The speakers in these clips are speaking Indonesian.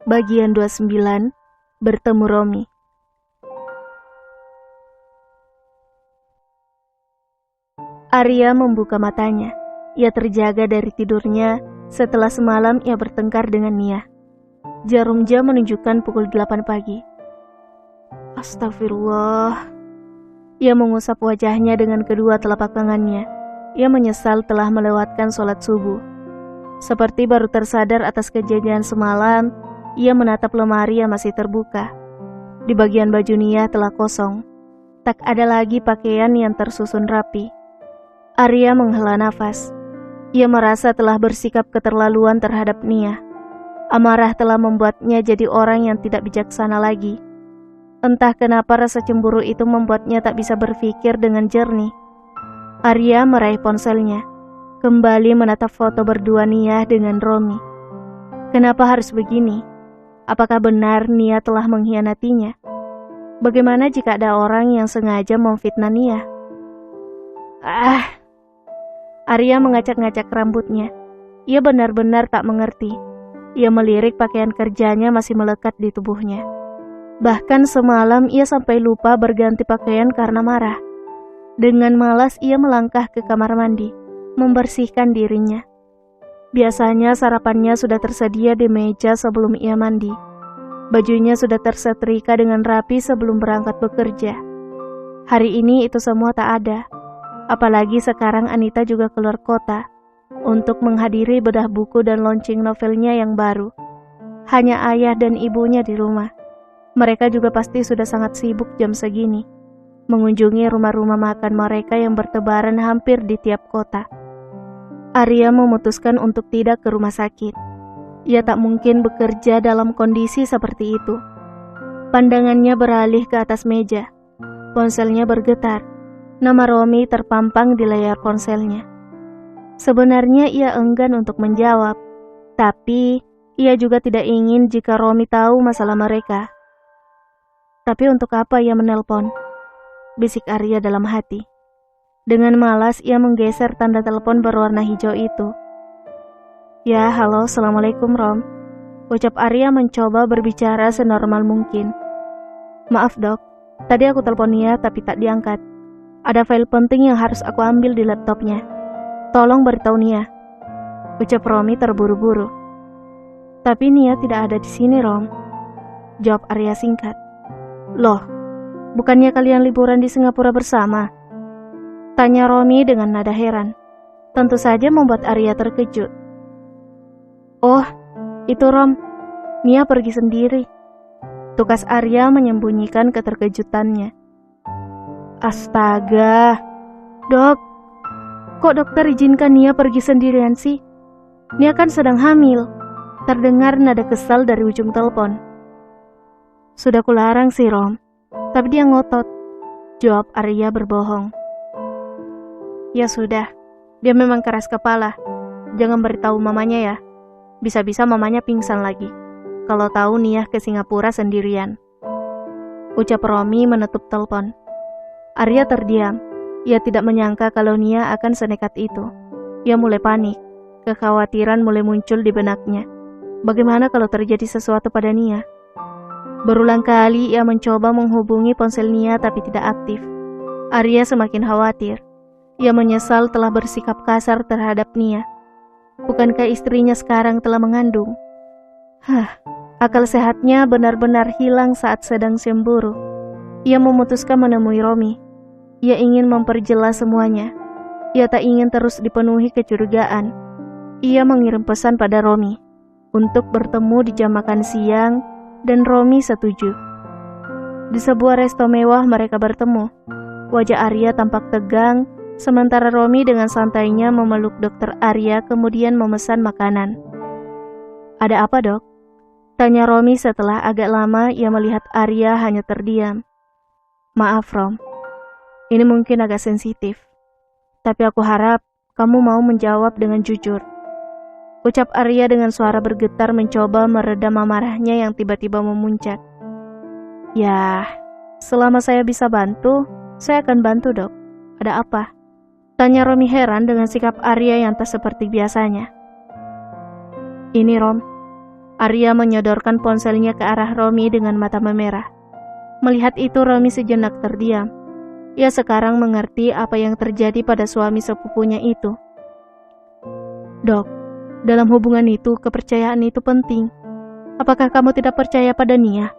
Bagian 29, bertemu Romi. Arya membuka matanya. Ia terjaga dari tidurnya setelah semalam ia bertengkar dengan Nia. Jarum jam menunjukkan pukul 8 pagi. Astagfirullah. Ia mengusap wajahnya dengan kedua telapak tangannya. Ia menyesal telah melewatkan sholat subuh. Seperti baru tersadar atas kejadian semalam, ia menatap lemari yang masih terbuka. Di bagian baju Nia telah kosong. Tak ada lagi pakaian yang tersusun rapi. Arya menghela nafas. Ia merasa telah bersikap keterlaluan terhadap Nia. Amarah telah membuatnya jadi orang yang tidak bijaksana lagi. Entah kenapa rasa cemburu itu membuatnya tak bisa berpikir dengan jernih. Arya meraih ponselnya, kembali menatap foto berdua Nia dengan Romi. Kenapa harus begini? Apakah benar Nia telah mengkhianatinya? Bagaimana jika ada orang yang sengaja memfitnah Nia? Arya mengacak-ngacak rambutnya. Ia benar-benar tak mengerti. Ia melirik pakaian kerjanya masih melekat di tubuhnya. Bahkan semalam ia sampai lupa berganti pakaian karena marah. Dengan malas ia melangkah ke kamar mandi, membersihkan dirinya. Biasanya sarapannya sudah tersedia di meja sebelum ia mandi. Bajunya sudah tersetrika dengan rapi sebelum berangkat bekerja. Hari ini itu semua tak ada. Apalagi sekarang Anita juga keluar kota untuk menghadiri bedah buku dan launching novelnya yang baru. Hanya ayah dan ibunya di rumah. Mereka juga pasti sudah sangat sibuk jam segini, mengunjungi rumah-rumah makan mereka yang bertebaran hampir di tiap kota. Arya memutuskan untuk tidak ke rumah sakit. Ia tak mungkin bekerja dalam kondisi seperti itu. Pandangannya beralih ke atas meja. Ponselnya bergetar. Nama Romi terpampang di layar ponselnya. Sebenarnya ia enggan untuk menjawab, tapi ia juga tidak ingin jika Romi tahu masalah mereka. Tapi untuk apa ia menelpon? Bisik Arya dalam hati. Dengan malas ia menggeser tanda telepon berwarna hijau itu. Ya, halo, assalamualaikum Rom. Ucap Arya mencoba berbicara senormal mungkin. Maaf dok, tadi aku telepon Nia tapi tak diangkat. Ada file penting yang harus aku ambil di laptopnya. Tolong beritahu Nia. Ucap Romi terburu-buru. Tapi Nia tidak ada di sini, Rom. Jawab Arya singkat. Loh, bukannya kalian liburan di Singapura bersama? Tanya Romi dengan nada heran. Tentu saja membuat Arya terkejut. Oh, itu Rom. Nia pergi sendiri. Tukas Arya menyembunyikan keterkejutannya. Astaga, dok, kok dokter izinkan Nia pergi sendirian sih? Nia kan sedang hamil. Terdengar nada kesal dari ujung telepon. Sudah kularang sih Rom, tapi dia ngotot. Jawab Arya berbohong. Ya sudah, dia memang keras kepala. Jangan beritahu mamanya ya. Bisa-bisa mamanya pingsan lagi kalau tahu Nia ke Singapura sendirian. Ucap Romi menutup telepon. Arya terdiam. Ia tidak menyangka kalau Nia akan senekat itu. Ia mulai panik. Kekhawatiran mulai muncul di benaknya. Bagaimana kalau terjadi sesuatu pada Nia? Berulang kali ia mencoba menghubungi ponsel Nia tapi tidak aktif. Arya semakin khawatir. Ia menyesal telah bersikap kasar terhadap Nia. Bukankah istrinya sekarang telah mengandung? Akal sehatnya benar-benar hilang saat sedang cemburu. Ia memutuskan menemui Romi. Ia ingin memperjelas semuanya. Ia tak ingin terus dipenuhi kecurigaan. Ia mengirim pesan pada Romi untuk bertemu di jam makan siang dan Romi setuju. Di sebuah resto mewah mereka bertemu. Wajah Arya tampak tegang, sementara Romi dengan santainya memeluk dokter Arya kemudian memesan makanan. Ada apa dok? Tanya Romi setelah agak lama ia melihat Arya hanya terdiam. Maaf Rom, ini mungkin agak sensitif, tapi aku harap kamu mau menjawab dengan jujur. Ucap Arya dengan suara bergetar mencoba meredam amarahnya yang tiba-tiba memuncak. Ya, selama saya bisa bantu, saya akan bantu dok. Ada apa? Tanya Romi heran dengan sikap Arya yang tak seperti biasanya. Ini Rom, Arya menyodorkan ponselnya ke arah Romi dengan mata memerah. Melihat itu Romi sejenak terdiam. Ia sekarang mengerti apa yang terjadi pada suami sepupunya itu. Dok, dalam hubungan itu kepercayaan itu penting. Apakah kamu tidak percaya pada Nia?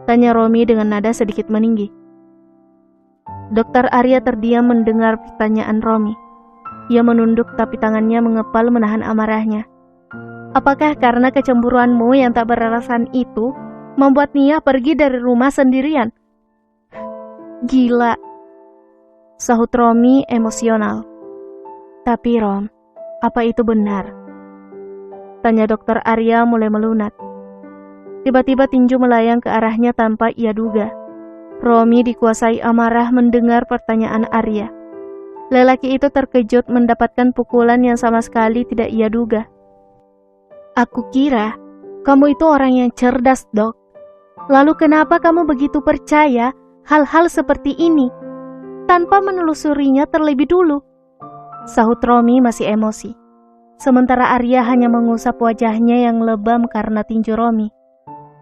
Tanya Romi dengan nada sedikit meninggi. Dokter Arya terdiam mendengar pertanyaan Romi. Ia menunduk tapi tangannya mengepal menahan amarahnya. Apakah karena kecemburuanmu yang tak beralasan itu membuat Nia pergi dari rumah sendirian? Gila, sahut Romi emosional. Tapi Rom, apa itu benar? Tanya dokter Arya mulai melunak. Tiba-tiba tinju melayang ke arahnya tanpa ia duga. Romi dikuasai amarah mendengar pertanyaan Arya. Lelaki itu terkejut mendapatkan pukulan yang sama sekali tidak ia duga. Aku kira kamu itu orang yang cerdas, Dok. Lalu kenapa kamu begitu percaya hal-hal seperti ini tanpa menelusurinya terlebih dulu? Sahut Romi masih emosi. Sementara Arya hanya mengusap wajahnya yang lebam karena tinju Romi.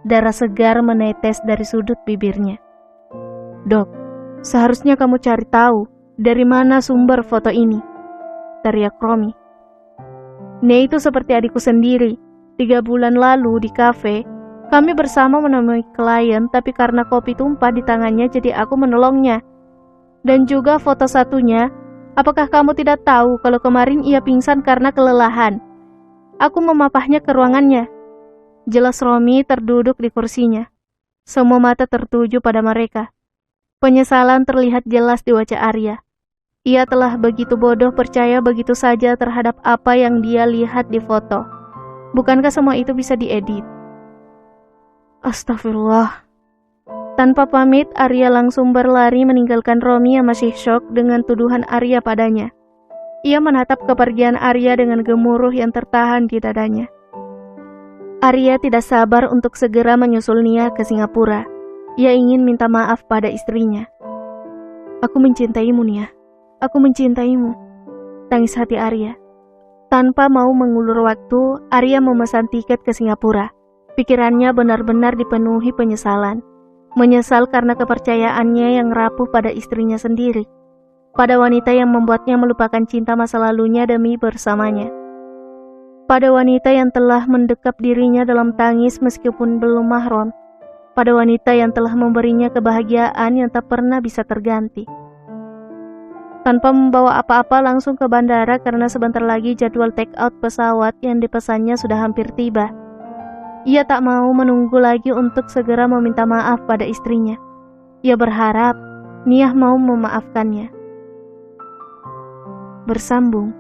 Darah segar menetes dari sudut bibirnya. Dok, seharusnya kamu cari tahu dari mana sumber foto ini, teriak Romi. Nia itu seperti adikku sendiri. 3 bulan lalu di kafe, kami bersama menemui klien, tapi karena kopi tumpah di tangannya jadi aku menolongnya. Dan juga foto satunya, apakah kamu tidak tahu kalau kemarin ia pingsan karena kelelahan? Aku memapahnya ke ruangannya. Jelas Romi terduduk di kursinya. Semua mata tertuju pada mereka. Penyesalan terlihat jelas di wajah Arya. Ia telah begitu bodoh percaya begitu saja terhadap apa yang dia lihat di foto. Bukankah semua itu bisa diedit? Astagfirullah. Tanpa pamit, Arya langsung berlari meninggalkan Romi yang masih syok dengan tuduhan Arya padanya. Ia menatap kepergian Arya dengan gemuruh yang tertahan di dadanya. Arya tidak sabar untuk segera menyusul Nia ke Singapura. Ia ingin minta maaf pada istrinya. Aku mencintaimu, Nia. Aku mencintaimu. Tangis hati Arya. Tanpa mau mengulur waktu, Arya memesan tiket ke Singapura. Pikirannya benar-benar dipenuhi penyesalan. Menyesal karena kepercayaannya yang rapuh pada istrinya sendiri. Pada wanita yang membuatnya melupakan cinta masa lalunya demi bersamanya. Pada wanita yang telah mendekap dirinya dalam tangis meskipun belum mahram. Pada wanita yang telah memberinya kebahagiaan yang tak pernah bisa terganti. Tanpa membawa apa-apa langsung ke bandara karena sebentar lagi jadwal take out pesawat yang dipesannya sudah hampir tiba. Ia tak mau menunggu lagi untuk segera meminta maaf pada istrinya. Ia berharap Nia mau memaafkannya. Bersambung.